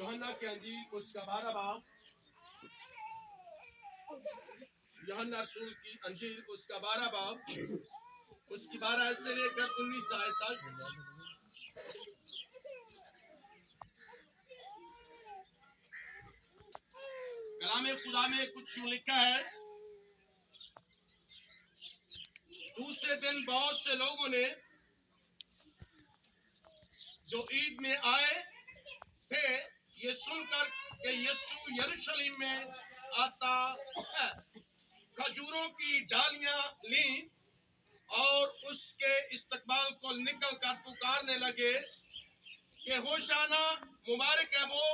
यूहन्ना की अंजील उसका 12 बाब, यूहन्ना रसूल की अंजील उसका 12 बाब, उसकी 12 से लेकर 19 आयत तक। कलाम खुदा में कुछ यूं लिखा है। दूसरे दिन बहुत से लोगों ने जो ईद में आए थे ये सुनकर कि यीशु यरूशलेम में आता है, खजूरों की डालियां ली और उसके इस्तकबाल को निकलकर पुकारने लगे कि होशाना, मुबारक है वो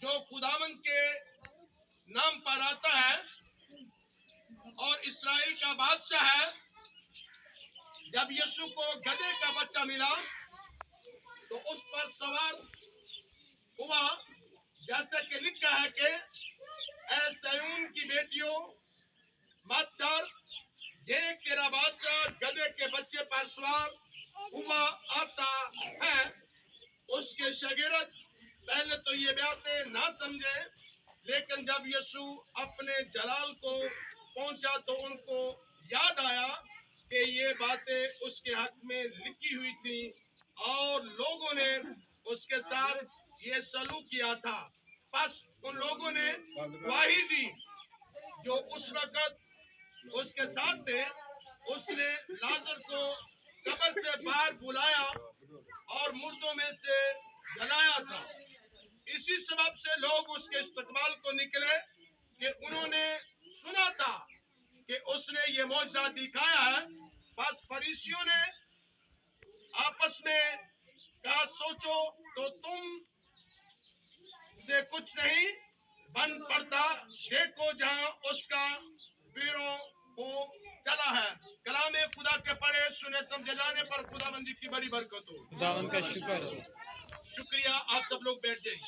जो खुदावंद के नाम पर आता है और इस्राएल का बादशाह है। जब यीशु को गधे का बच्चा मिला तो उस पर सवार हुआ, जैसे कि लिखा है कि ऐ सयून की बेटियों मत डर, देख तेरा बादशाह गधे के बच्चे पर सवार हुआ आता है। उसके शागिर्द पहले तो ये बातें ना समझे, लेकिन जब यीशु अपने जलाल को पहुंचा तो उनको याद आया कि ये बातें उसके हक में लिखी हुई थी और लोगों ने उसके साथ ये सलूक किया था। बस उन लोगों ने गवाही दी जो उस वक्त उसके साथ थे। उसने लाजर को कब्र से बाहर बुलाया और मुर्दों में से जलाया था। इसी सबब से लोग उसके इस्तकबाल को निकले कि उन्होंने सुना था कि उसने ये मौजज़ा दिखाया है। बस फरीसियों ने आपस में कहा, सोचो तो तुम से कुछ नहीं बन पड़ता, देखो जहां उसका पीरों हो चला है। कलाम खुदा के पढ़े सुने समझे जाने पर खुदाबंदी की बड़ी बरकत हो। खुदावंद का शुक्र हो। शुक्रिया। आप सब लोग बैठ जाइए।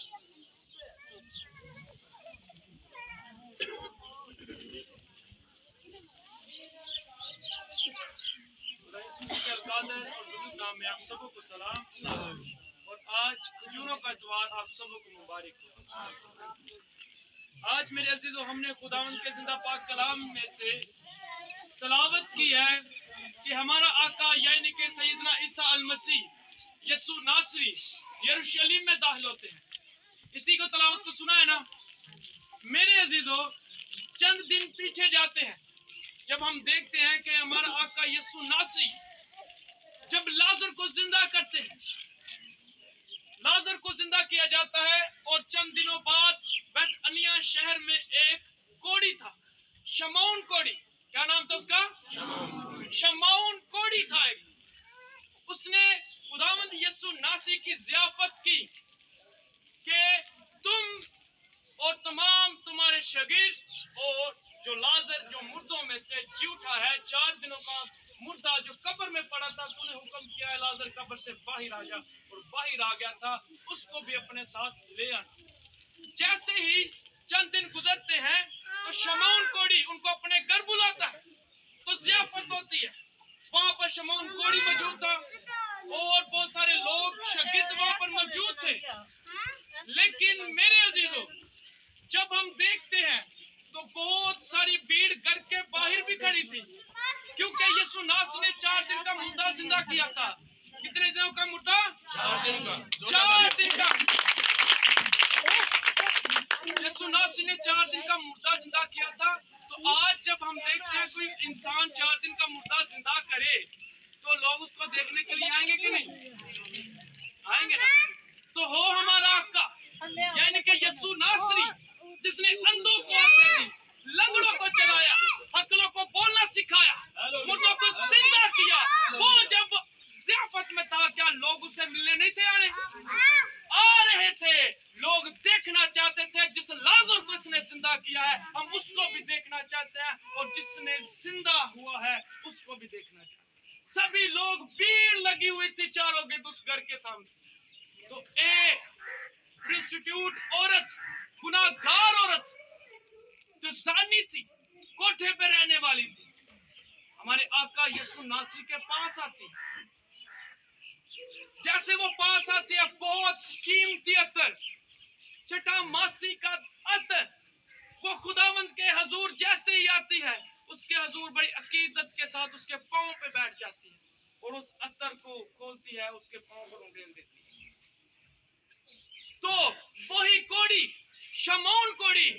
नाम में आप सबों को सलाम और आज खजूरों का द्वार आप सबों को मुबारक हो। आज मेरे अजीजों, हमने खुदावंद के जिंदा पाक कलाम में से तलावत की है कि हमारा आका यानी कि सैयदना ईसा अल मसीह यीशु नासरी यरूशलेम में दाखिल होते हैं। इसी को तलावत को सुना है ना मेरे अजीजों। चंद दिन पीछे जाते हैं जब हम देखते हैं कि हमारा आका यीशु नासरी जब लाजर को जिंदा करते हैं, लाजर को जिंदा किया जाता है और चंद दिनों बाद बैतनिय्याह शहर में एक कोढ़ी था, शमौन कोढ़ी। क्या नाम था उसका? शमौन कोढ़ी था। उसने खुदावंद यीशु नासरी की ज़ियाफत की कि तुम और तमाम तुम्हारे शागिर्द और जो लाजर जो मुर्दों में से जी उठा है, 4 दिनों का मुर्दा जो कब्र में पड़ा था, तूने हुक्म किया है लाजर कब्र से बाहर आ जा, और बाहर आ गया था, उसको भी अपने साथ ले आना। जैसे ही चंद दिन गुजरते हैं तो शमौन कोढ़ी उनको अपने घर बुलाता है, तो ज़ियाफत होती है। वहां पर शमौन कोढ़ी मौजूद था और बहुत सारे लोग शागिर्द वहां पर मौजूद थे। लेकिन मेरे अजीजों, जब हम देखते हैं तो बहुत सारी भीड़ घर के बाहर भी खड़ी थी, क्योंकि यीशु नासरी ने 4 दिन का मुर्दा जिंदा किया था। कितने दिनों का मुर्दा? 4 दिन का। 4 दिन का। यीशु नासरी ने 4 दिन का मुर्दा जिंदा किया था। तो आज जब हम देखते हैं कोई इंसान 4 दिन का मुर्दा जिंदा करे तो लोग उसको देखने के लिए आएंगे कि नहीं? आएंगे ना। तो हो हमारा आका यानी कि यीशु नासरी जिसने अंधों को आंखें दी, लंगड़ों को चलाया, हकलों को बोलना सिखाया, मुर्दों को जिंदा किया, वो जब ज़ियाफत में था, क्या लोग उससे मिलने नहीं थे आने? आ रहे थे। लोग देखना चाहते थे जिस लाजर को इसने जिंदा किया है, हम उसको भी देखना चाहते हैं, और जिसने जिंदा हुआ है उसको भी देखना चाहते हैं। सभी लोग, भीड़ लगी हुई थी चारों गिर्द उस घर के सामने। तो एक प्रोस्टिट्यूट औरत, गुनाहगार औरत जो जानी थी, कोठे पे रहने वाली थी, हमारे आका यीशु नासरी के पास आती। जैसे वो पास आती है, बहुत कीमती अत्तर बेटा मासी का अतर वो खुदावंद के हजूर जैसे ही आती है, उसके हजूर बड़ी अकीदत के साथ उसके पांव पे बैठ जाती है और उस अतर को खोलती है, उसके पांव पर उंडेल देती है। तो वही कोड़ी, शमौन कोड़ी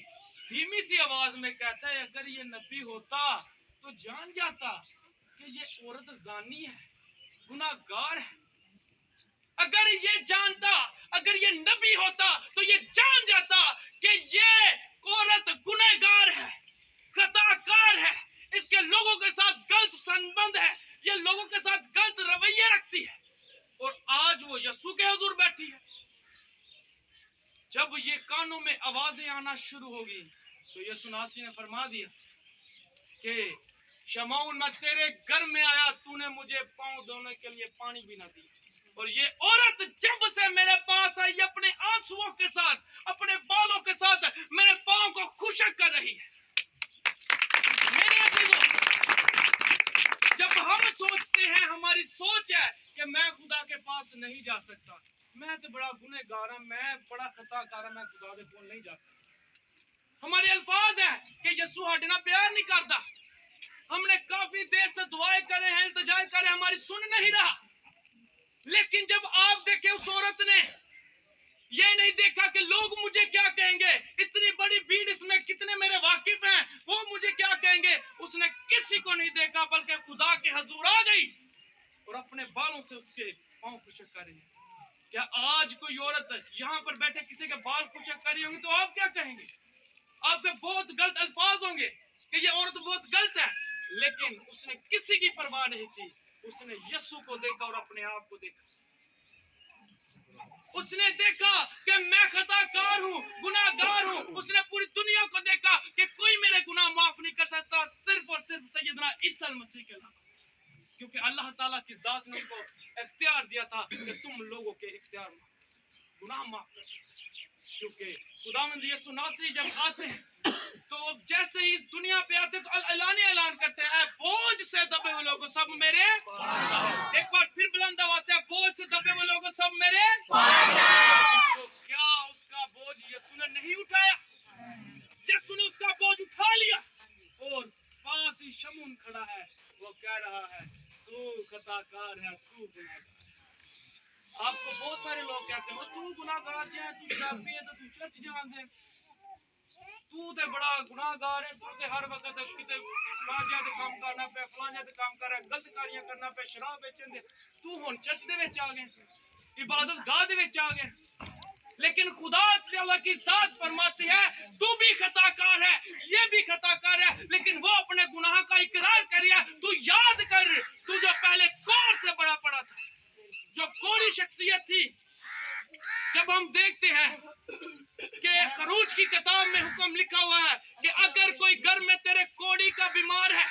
धीमी सी आवाज में कहता है, अगर ये नबी होता तो जान जाता कि ये औरत जानी है, गुनाहगार है। अगर ये जानता, अगर ये नबी होता तो ये जान जाता कि ये औरत गुनहगार है, खताकार है, इसके लोगों के साथ गलत संबंध है, ये लोगों के साथ गलत रवैये रखती है। और आज वो यीशु के हुजूर बैठी है। जब ये कानों में आवाजें आना शुरू होगी तो यीशु नासी ने फरमा दिया कि शमौन, मैं तेरे घर में आया, तूने मुझे पांव धोने के लिए पानी भी ना दिया। और ये औरत जब से मेरे पास आई, अपने आंसुओं के साथ, अपने बालों के साथ मेरे पांव को खुशक कर रही है। मेरे अजीजों, जब हम सोचते हैं, हमारी सोच है कि मैं खुदा के पास नहीं जा सकता, मैं तो बड़ा गुनहगार हूं, मैं बड़ा खताकार हूं, मैं खुदा के पास नहीं जा सकता। हमारे अल्फाज है कि यीशु हमारे ना प्यार नहीं करता। हमने काफी देर से दुआएं करे हैं, इल्तिजा करे, हमारी सुन नहीं रहा। लेकिन जब आप देखे, उस औरत ने ये नहीं देखा कि लोग मुझे क्या कहेंगे, इतनी बड़ी भीड़, इसमें कितने मेरे वाकिफ हैं, वो मुझे क्या कहेंगे। उसने किसी को नहीं देखा, बल्कि खुदा के हजूर आ गई और अपने बालों से उसके पांव खुशक कर रही है। क्या आज कोई औरत यहाँ पर बैठे किसी के बाल खुशक कर रही होंगी तो आप क्या कहेंगे? आपके बहुत गलत अल्फाज होंगे कि ये औरत बहुत गलत है। लेकिन उसने किसी की परवाह नहीं की, उसने यीशु को देखा और अपने आप को देखा। उसने देखा कि मैं खताकार हूँ, गुनाहगार हूँ। उसने पूरी दुनिया को देखा कि कोई मेरे गुनाह माफ नहीं कर सकता, सिर्फ और सिर्फ सैयदना ईसा मसीह के अलावा। क्योंकि अल्लाह ताला की जात ने उनको इख्तियार दिया था कि तुम लोगों के इख्तियार गुनाह माफ कर सकते। क्योंकि खुदावंद यीशु नासरी जब आते हैं तो जैसे ही इस दुनिया पे आते तो ऐलान करते हैं, बोझ से दबे हुए लोग सब मेरे पास। एक बार फिर बुलंद आवाज से, बोझ से दबे हुए लोग सब मेरे पास। तो क्या उसका बोझ यीशु ने नहीं उठाया? यीशु ने उसका बोझ उठा लिया। और पास ही शमून खड़ा है, वो कह रहा है, तू खताकार है, तू गुनाहगार। आपको बहुत सारे लोग कहते हैं, तू गुनाहगार है, तू शराबी है, तो तू चर्च जान दे, तू ते बड़ा गुनाहगार है, तू ते हर वक्त किते फलांजा दे काम करना पे, फलांजा दे काम कर रहा है, गलत कारियां करना पे, शराब बेचन दे, तू हुन चर्च दे विच आ गए, इबादत गाह दे विच आ गए। लेकिन खुदा ताला की जात फरमाती है, तू भी खताकार है, ये भी खताकार है, लेकिन वो अपने गुनाह का इकरार कर रहा है। तू याद कर, तू जो पहले कोर से बड़ा पड़ा था, जो कोरी शख्सियत थी। जब हम देखते हैं कि खरूज की किताब में हुक्म लिखा हुआ है कि अगर कोई घर में तेरे कोड़ी का बीमार है,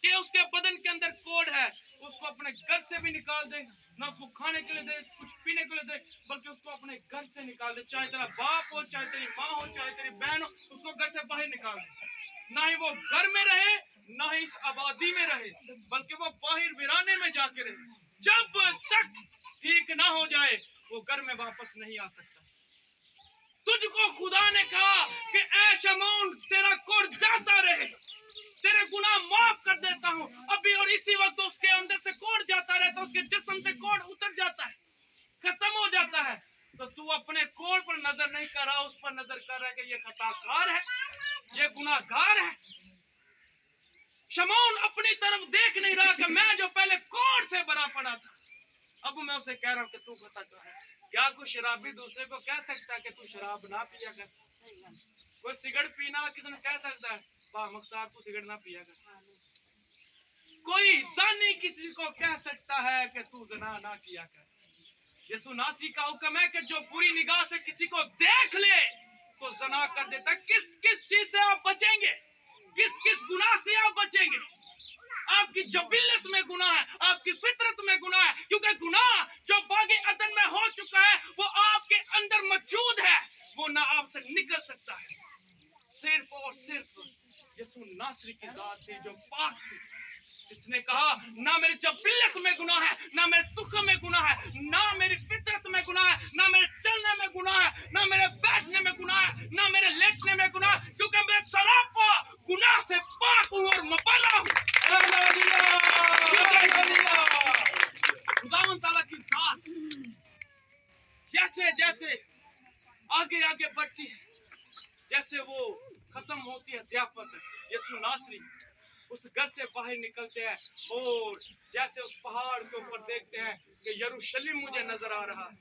कि उसके बदन के अंदर कोड़ है, उसको अपने घर से भी निकाल दे, ना उसको खाने के लिए दे, कुछ पीने के लिए दे, बल्कि उसको अपने घर से निकाल दे। चाहे तेरा बाप हो, चाहे तेरी माँ हो, चाहे तेरी बहन हो, उसको घर से बाहर निकाल दे। ना ही वो घर में रहे, ना ही इस आबादी में रहे, बल्कि वो बाहर वीराने में जाके रहे। जब तक ठीक ना हो जाए वो घर में वापस नहीं आ सकता। तुझको खुदा ने कहा कि ऐ शमौन, तेरा कोड़ जाता रहे, तेरे गुनाह माफ कर देता हूँ अभी। और इसी वक्त उसके अंदर से कोड़ जाता रहता, उसके जिस्म से कोड़ उतर जाता है, खत्म हो जाता है। तो तू अपने कोड़ पर नजर नहीं कर रहा, उस पर नजर कर रहा है कि ये खताकार है, ये गुनाहगार है। शमौन अपनी तरफ देख नहीं रहा कि मैं जो पहले कोड़ से भरा पड़ा था, अब मैं उसे कह रहा हूँ कि तू खताकार है। क्या कोई शराबी दूसरे को कह सकता है कि तू शराब ना पिया कर? कोई सिगरेट पीना किसी ने कह सकता है, वाह मुख्तार तू सिगरेट ना पिया कर? कोई जानी किसी को कह सकता है कि तू ज़ना ना किया कर? यीशु नासी का हुक्म है कि जो बुरी निगाह से किसी को देख ले तो ज़ना कर देता। किस किस चीज से आप बचेंगे? किस किस गुनाह से आप बचेंगे? आपकी जबिल्लत में गुनाह है, आपकी फितरत में गुनाह है, क्योंकि गुनाह जो बागे अदन में हो चुका है वो आपके अंदर मौजूद है, वो ना आपसे निकल सकता है। सिर्फ और सिर्फ यीशु नासरी की जात थी जो पाक थी, जिसने कहा ना मेरी जबिल्लत में गुनाह है, ना मेरे तुख में गुनाह है, ना मेरी फितरत में गुनाह है, ना मेरे चलने में गुनाह है, ना मेरे बैठने बैठने में गुनाह है, ना मेरे लेटने में गुनाह, क्योंकि मैं सरापा गुनाह से पाक हूँ और मुबर्रा हूँ। खुदावंद ताला की जात जैसे जैसे आगे आगे बढ़ती है, जैसे वो खत्म होती है ज़ियाफत, यीशु नासरी उस घर से बाहर निकलते हैं और जैसे उस पहाड़ के ऊपर देखते हैं कि यरूशलेम मुझे नजर आ रहा है।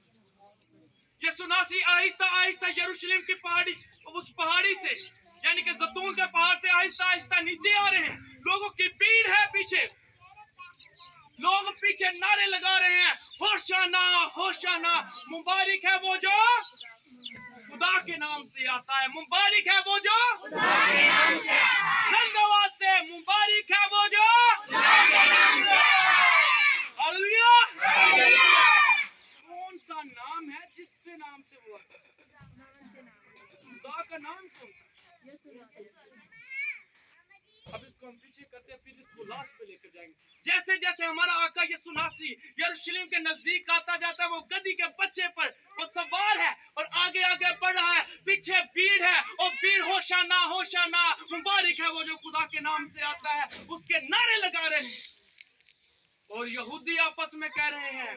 यीशु नासरी आहिस्ता आहिस्ता यरूशलेम की पहाड़ी, उस पहाड़ी से यानी कि जैतून के पहाड़ से आहिस्ता आहिस्ता नीचे आ रहे हैं। लोगों की भीड़ है पीछे, लोग पीछे नारे लगा रहे हैं, होशाना होशाना, मुबारक है वो जो खुदा के नाम से आता है, मुबारक है वो जो खुदा के नाम से, धन्यवाद से मुबारक है वो जो खुदा के नाम से। हालेलुया। कौन सा नाम है जिससे नाम से वो आता है? खुदा का नाम कौन सा? अब इसको हम पीछे करते हैं, फिर इसको लास्ट पे लेकर जाएंगे। जैसे जैसे हमारा आका यीशु नासरी यरूशलेम के नजदीक आता जाता है, वो गधी के बच्चे पर वो सवार है और आगे आगे बढ़ रहा है, पीछे भीड़ है और भीड़ होशाना होशाना, मुबारक है वो जो खुदा के नाम से आता है, उसके नारे लगा रहे हैं। और यहूदी आपस में कह रहे हैं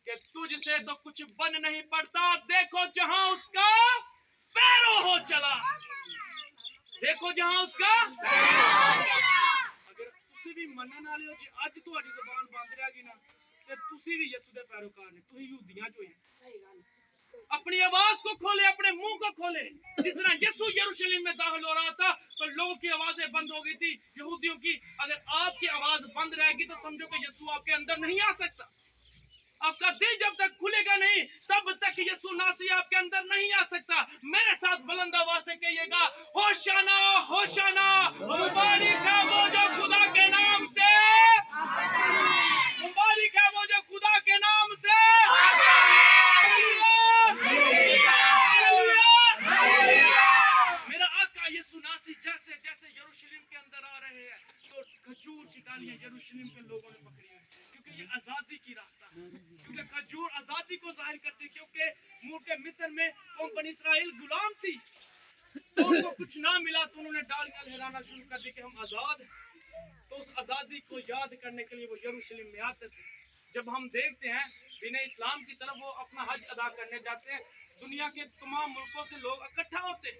कि तुझसे तो कुछ बन नहीं पड़ता, देखो जहां उसका पैरों हो चला, देखो जहां उसका। अगर तुसी भी मनने वाले हो जी, अज तुम्हारी जुबान बंद रहेगी ना, ते तुसी भी यीशु दे पैरोकार ने, तुसी यहूदियां जो हैं। अपनी आवाज को खोले, अपने मुंह को खोले। जिस तरह यीशु यरूशलेम में दाखिल हो रहा था तो लोगों की आवाजें बंद हो गई थी, यहूदियों की। अगर आपकी आवाज बंद रहेगी तो समझो कि यीशु आपके अंदर नहीं आ सकता। आपका दिल जब तक खुलेगा नहीं तब तक यीशु नासरी आपके अंदर नहीं आ सकता। मेरे साथ बुलंद आवाज से कहिएगा, होशाना होशाना, मुबारक है वो जो खुदा के नाम से, मुबारक है वो जो खुदा के नाम से। मेरा आका यीशु नासरी जैसे जैसे यरूशलेम के अंदर आ रहे हैं तो खजूर की डालियां यरूशलेम के लोगों ने पकड़ी है, क्योंकि ये आजादी की रास्ता है, क्योंकि खजूर आजादी को जाहिर करती, क्योंकि मूर्ख मिस्र में कौम बनी इसराइल गुलाम थी, तो उनको कुछ ना मिला तो उन्होंने डालियां लहराना शुरू कर दी कि हम आजाद हैं। तो उस आजादी को याद करने के लिए वो यरूशलेम में आते थे। जब हम देखते हैं दीन इस्लाम की तरफ वो अपना हज अदा करने जाते हैं, दुनिया के तमाम मुल्कों से लोग इकट्ठा होते हैं।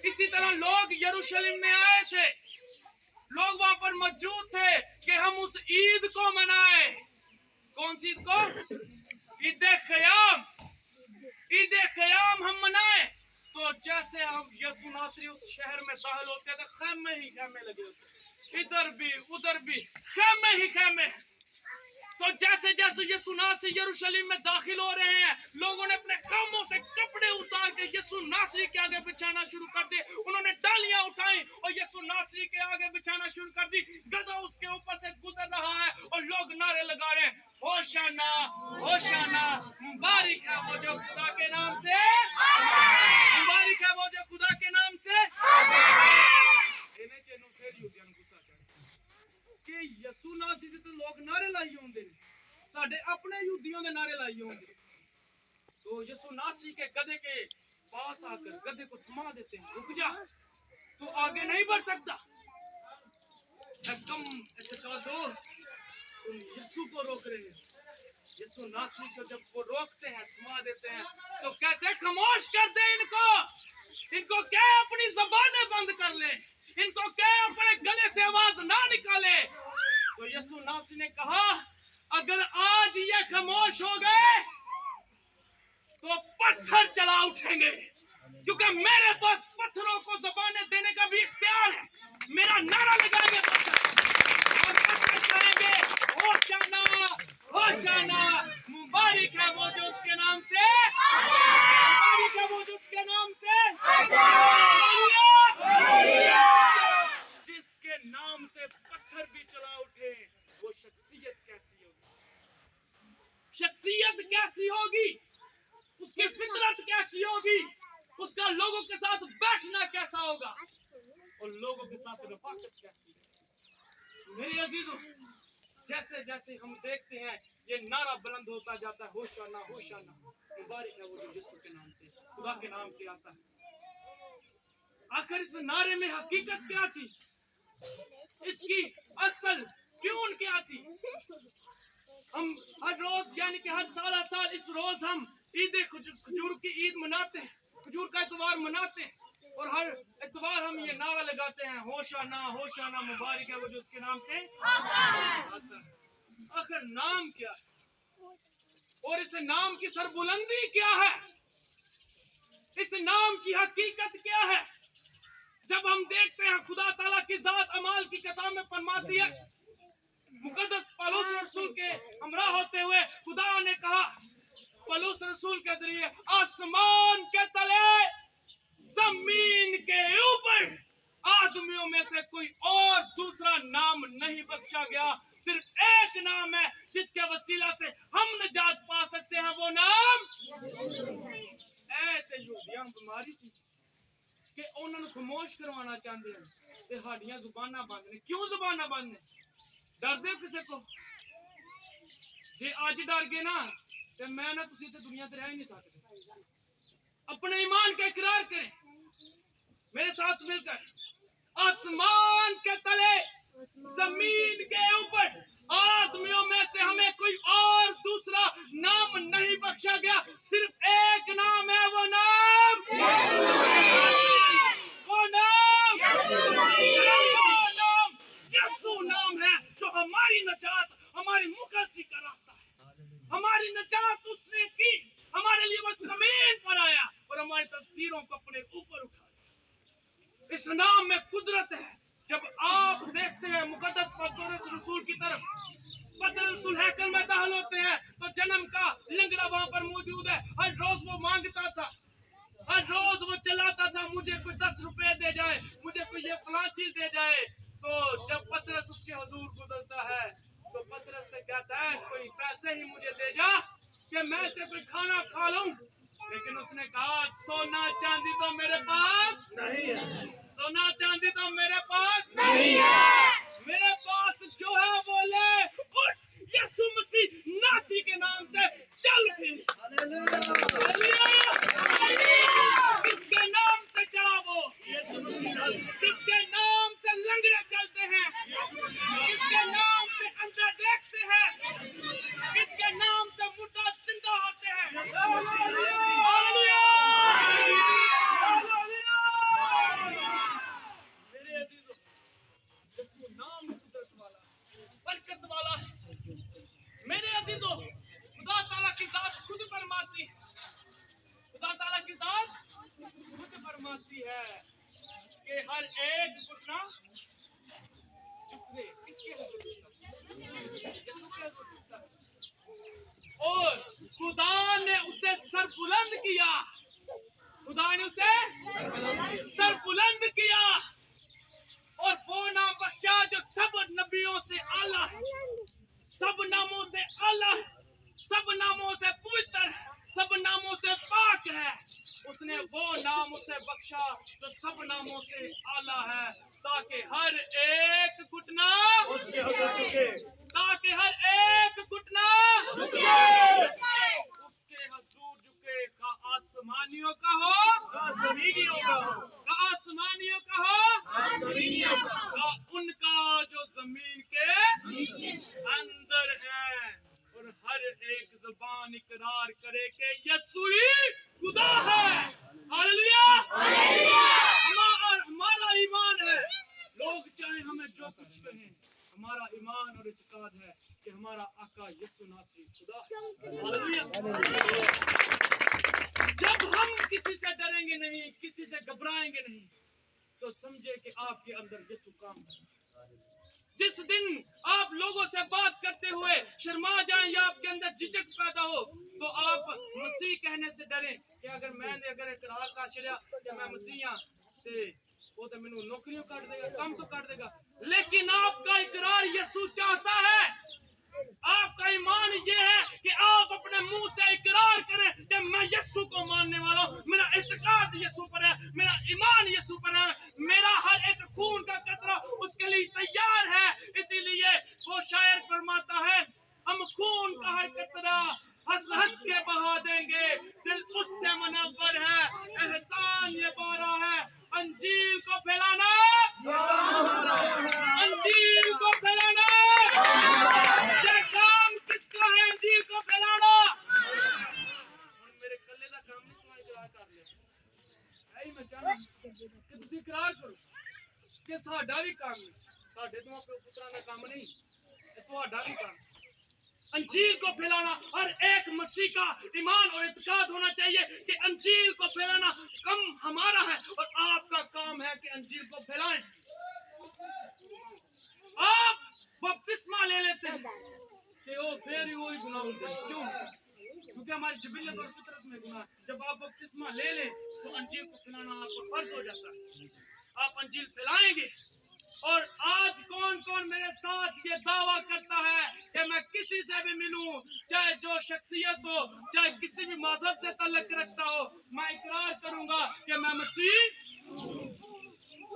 इसी तरह लोग यरूशलेम में आए थे, लोग वहां पर मौजूद थे कि हम उस ईद को मनाए। कौन सी ईद को? ईद क़याम, ईद क़याम हम मनाए। तो जैसे हम यीशु नासरी उस शहर में दाखिल होते हैं तो खैमे ही खैमे लगे होते, इधर भी उधर भी खैमे ही खैमे। तो जैसे जैसे यीशु नासरी यरूशलेम में दाखिल हो रहे हैं, लोगों ने अपने कामों से कपड़े उतार के यीशु नासरी के आगे बिछाना शुरू कर दिए। उन्होंने डालियां उठाई और यीशु नासरी के आगे बिछाना शुरू कर दी। गधा उसके ऊपर से गुजर रहा है और लोग नारे लगा रहे हैं, होशाना होशाना, मुबारक है वो जो खुदा के नाम से, मुबारक है वो जो खुदा के नाम से। कि यीशु नासरी दे तो लोग नारे लाई होंगे, साडे अपने यहूदियों के नारे लाई होंगे। तो यीशु नासरी के गधे के पास आकर गधे को थमा देते हैं, रुक जा, तू आगे नहीं बढ़ सकता। एकदम दो, तुम यीशु को रोक रहे हैं। यीशु नासरी को जब वो रोकते हैं, थमा देते हैं, तो कहते हैं खामोश कर दे इनको, इनको क्या अपनी ज़बानें बंद कर ले, इनको क्या अपने गले से आवाज ना निकाले। तो यीशु नासरी ने कहा, अगर आज ये खामोश हो गए तो पत्थर चला उठेंगे, क्योंकि मेरे पास पत्थरों को ज़बानें देने का भी इख्तियार है। मेरा नारा लगाएंगे पत्थर कहेंगे, होशाना होशाना, मुबारक है वो जो उसके नाम से, मुबारक है वो जो उसके नाम से। जिसके नाम से पत्थर भी चला उठे, वो शख्सियत कैसी होगी, शख्सियत कैसी होगी, उसकी फितरत कैसी होगी, उसका लोगों के साथ बैठना कैसा होगा और लोगों के साथ रफाकत कैसी है। मेरे अजीजों, जैसे जैसे हम देखते हैं ये नारा बुलंद होता जाता है, होशाना होशाना, मुबारक है वो जो यीशु के नाम से, खुदा के नाम से आता है। आखिर इस नारे में हकीकत क्या थी, इसकी असल क्यों क्या थी? हम हर रोज यानी कि हर साल इस रोज हम ईद खजूर की ईद मनाते हैं, खजूर का इतवार मनाते हैं, और हर इतवार हम ये नारा लगाते हैं, होशाना होशाना, मुबारक है वो जो उसके नाम से आता है। आखिर नाम क्या है और इस नाम की सरबुलंदी क्या है, इस नाम की हकीकत क्या है? जब हम देखते हैं खुदा ताला की जात अमाल की किताब में फरमाती है, मुकद्दस पौलुस रसूल के हमरा होते हुए खुदा ने कहा पौलुस रसूल के जरिए, आसमान के तले जमीन के ऊपर आदमियों में से कोई और दूसरा नाम नहीं बख्शा गया, सिर्फ एक नाम है जिसके वसीला से हम निजात पा सकते हैं, वो नाम ऐ यहूदियां बीमारी सी कि उन्होंने खामोश करवाना चाहते हैं ते साडियां जुबानां बंद ने। क्यों जुबानां बंद ने? डरदे हो किसी को? जे अज डर गए ना ते मैं ना तुसी ते दुनिया ते रह ही नहीं सकते। अपने ईमान का इकरार करें मेरे साथ मिलकर, आसमान के तले जमीन के ऊपर आदमियों में से हमें कोई और दूसरा नाम नहीं बख्शा गया, सिर्फ एक नाम है, वो नाम यीशु नाम है, जो हमारी नजात, हमारी मुकद्दसी का रास्ता है। हमारी नजात उसने की, हमारे लिए वो जमीन पर आया और हमारी तस्वीरों को अपने ऊपर उठाया। इस नाम में कुदरत है। जब आप देखते हैं मुकद्दस पतरस रसूल की तरफ, पतरस रसूल हैकल में दाखिल होते हैं तो जन्म का लंगड़ा वहां पर मौजूद है। हर रोज वो मांगता था, हर रोज वो चलाता था, मुझे कोई 10 रुपए दे जाए, मुझे कोई ये फलां चीज दे जाए। तो जब पतरस उसके हुजूर गुजरता है तो पतरस से कहता है, कोई पैसे ही मुझे दे जा कि मैं से कोई खाना खा लूं। लेकिन उसने कहा, सोना चांदी तो मेरे पास नहीं है, सोना चांदी तो मेरे पास नहीं है, मेरे पास जो है वो ले, उठ यीशु मसीह नासी के नाम से चल फिर। किसके नाम से चला वो? किसके नाम से लंगड़े चलते हैं? किसके नाम से अंधे देखते हैं? किसके नाम से मुर्दा जिंदा होते हैं? मेरे अजीजों, यीशु नाम कुदरत वाला, बरकत वाला है। मेरे अजीजों, खुदा ताला की जात खुद फरमाती है, खुदा ताला की जात खुद फरमाती है कि हर एक घुटना झुकने, किसके हुजूर झुकता है। और खुदा ने उसे सर बुलंद किया, खुदा ने उसे सर बुलंद किया और वो नाम बख्शा जो सब नबियों से आला है, सब नामों से आला है, सब नामों से पवित्र है, सब नामों से पाक है। उसने वो नाम उसे बख्शा जो सब नामों से आला है, ताकि हर एक घुटना उसके हुजूर झुके, ताकि हर एक घुटना उसके हुजूर झुके। का आसमानियों का हो, का जमीनियों का हो, का आसमानियों का हो, का जमीनियों का, उनका जो जमीन के अंदर है। और हर एक जुबान इकरार करे कि यीशु ही खुदा है। हालेलुया, हमारा ईमान है, लोग चाहे हमें जो कुछ कहें, हमारा ईमान और इत्तेकाद है कि हमारा आका यीशु नासरी खुदा। हालेलुया। जब हम किसी से डरेंगे नहीं, किसी से घबराएंगे नहीं, तो समझे कि आपके अंदर यीशु काम है। जिस दिन आप लोगों से बात करते हुए शर्मा जाएं या आपके अंदर झिझक पैदा हो, तो आप मसीह कहने से डरें कि अगर मैंने इकरार कर छड़िया कि मैं मसीह हां ते वो तो मैनू नौकरियों काट देगा, काम तो काट देगा। लेकिन आपका इकरार यीशु चाहता है, आपका ईमान ये है कि आप अपने मुंह से इकरार करें कि मैं यीशु को मानने वाला हूं, मेरा इत्तेकाद यीशु पर है, मेरा ईमान यीशु पर है, मेरा हर एक खून का कतरा उसके लिए तैयार है। इसीलिए वो शायर फरमाता मुनव्वर है, एहसान ये बारा है, अंजील को फैलाना, अंजील को फैलाना, ये काम किसका है? अंजील को फैलाना। मेरे कल्ले का काम नहीं, तुम्हारा इकरार कर लिया। ऐ मैं चाहना कि तुम इकरार करो कि साडा भी काम है, साडे तो पुत्रा का काम नहीं, तुम्हारा भी काम अंजील को फैलाना। और एक मसीह का ईमान और इत्काद होना चाहिए कि अंजील को फैलाना कम हमारा है और आपका काम है कि अंजील को फैलाएं। आप बपतिस्मा ले लेते हैं कि वो फिर वही गुनाह होते हैं। क्यों? क्योंकि हमारी जिबिल्लत और फितरत में गुनाह। जब आप बपतिस्मा ले लें तो अंजील को फैलाना आपको फर्ज हो जाता है, आप अंजील फैलाएंगे। और आज कौन कौन मेरे साथ ये दावा करता है कि मैं किसी से भी मिलूं, चाहे जो शख्सियत हो, चाहे किसी भी मजहब से ताल्लुक रखता हो, मैं इकरार करूंगा कि मैं मसीह।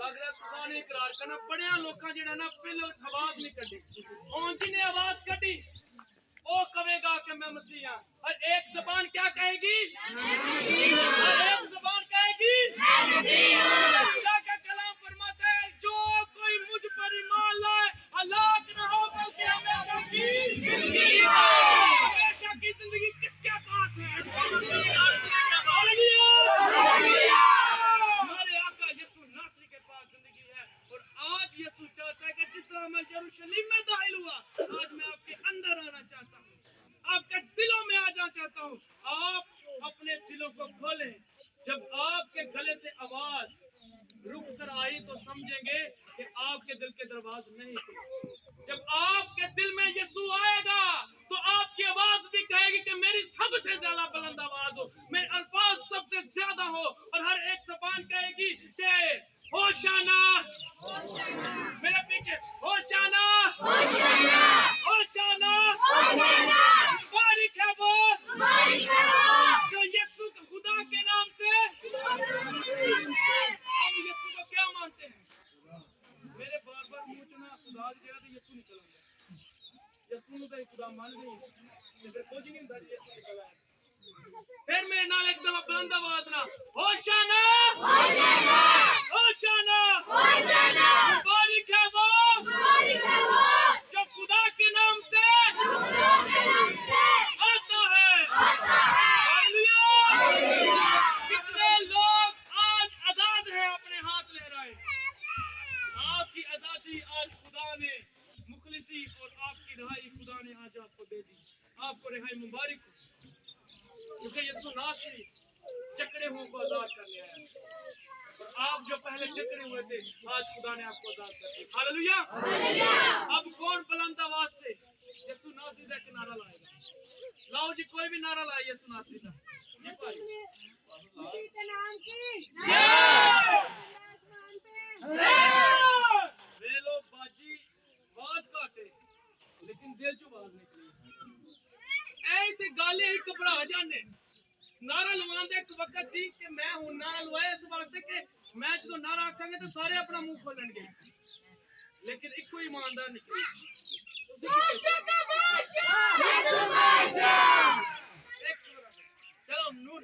लग रहा है तुसाने इकरार करना बड़े लोग जेड़ा ना पहले आवाज नहीं कटी, कौन जी ने आवाज कटी वो कहेगा कि मैं मसीह हां। और एक जबान क्या कहेगी? और एक जबान कहेगी खुदा का कलाम फरमाता है जो कोई मुझ पर ईमान लाए हलाक ना हो बल्कि हमेशा की जिंदगी पाए। हमेशा की जिंदगी किसके पास है? हालेलुया। हमारे आका यीशु नासरी के पास जिंदगी है। और आज यीशु चाहता है कि जिस तरह मैं यरूशलेम में दाखिल हुआ, आज मैं आपके अंदर आना चाहता हूँ, आपके दिलों में आ जाना चाहता हूँ। आप अपने दिलों को खोलें। जब आपके गले से आवाज रुक कर आई तो समझेंगे कि आपके दिल के दरवाजे नहीं थे। जब आपके दिल में यीशु आएगा तो आपकी आवाज भी कहेगी कि मेरी सबसे ज्यादा बुलंद आवाज हो, मेरे अल्फाज सबसे ज्यादा हो। और हर एक ज़बान कहेगी कि होशाना, मेरे पीछे होशाना, होशाना, मुबारक है वो जो यीशु खुदा के नाम से। हम यीशु को क्या मानते हैं? मेरे बार बार मुंह चुना खुदा की जगह तो यीशु निकल आया। यीशु ने तो खुदा मान नहीं, फिर खोज नहीं होता यीशु निकल आया। फिर मेरे नाल एक दफा बुलंद आवाज ना होशाना, होशाना, होशाना, होशाना, मुबारक है वो जो खुदा के नाम से आता है। हालेलुया। कितने लोग आज आजाद हैं, अपने हाथ लहराए। आपकी आजादी आज खुदा ने, मुखलिसी और आपकी रिहाई खुदा ने आज आपको दे दी। आपको रिहाई मुबारक हो, क्योंकि यीशु नासरी जकड़े हुओं को आजाद कर लिया है। और आप जो पहले जकड़े हुए थे, आज खुदा ने आपको आजाद कर दिया। हालेलुया। अब कौन बुलंद आवाज से यीशु नासरी का नारा लाएगा? लाओ जी, कोई भी नारा लाए यीशु नासरी का। जी भाई, इसी के नाम की वे लोग बाजी आवाज काटे लेकिन दिल चो आवाज निकली। ऐ ते गाले ही घबरा जाने। नारा लवांदे एक वक्त सी कि मैं हूं नारा लवाया इस वास्ते कि मैं जो नारा आखांगे तो सारे अपना मुंह खोलणगे, लेकिन एक कोई ईमानदार निकले। चलो नूर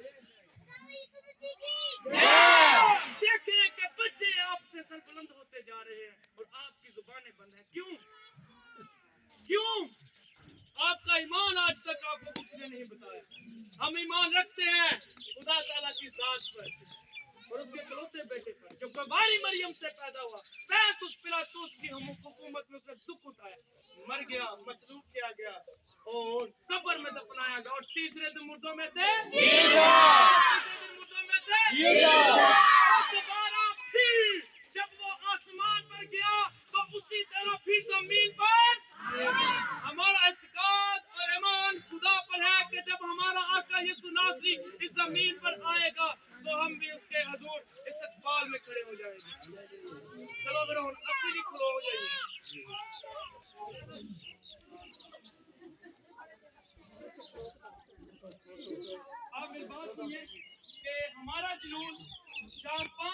देखें कि बच्चे आपसे सरबुलंद होते जा रहे हैं और आपकी जुबानें बंद हैं। क्यों? क्यों? आपका ईमान आज तक आपको कुछ ने नहीं बताया। हम ईमान रखते हैं खुदा ताला की जात पर और उसके इकलौते बेटे पर, जो गवारी मरियम से पैदा हुआ, पैंतुस पिलातुस की हुकूमत में उसने दुख उठाया, मर गया, मसलूब किया गया और कब्र में दफनाया गया और तीसरे दिन मुर्दों में से दोबारा फिर जब वो आसमान पर गया तो उसी तरह फिर जमीन पर। हमारा इत्काद और ईमान खुदा पर है कि जब हमारा आका यीशु नासरी इस जमीन पर आएगा तो हम भी उसके हजूर इस्तकबाल में खड़े हो जाएंगे। चलो अगर हम असली खड़े हो जाइए। आप इस बात सुनिए कि हमारा जुलूस शाम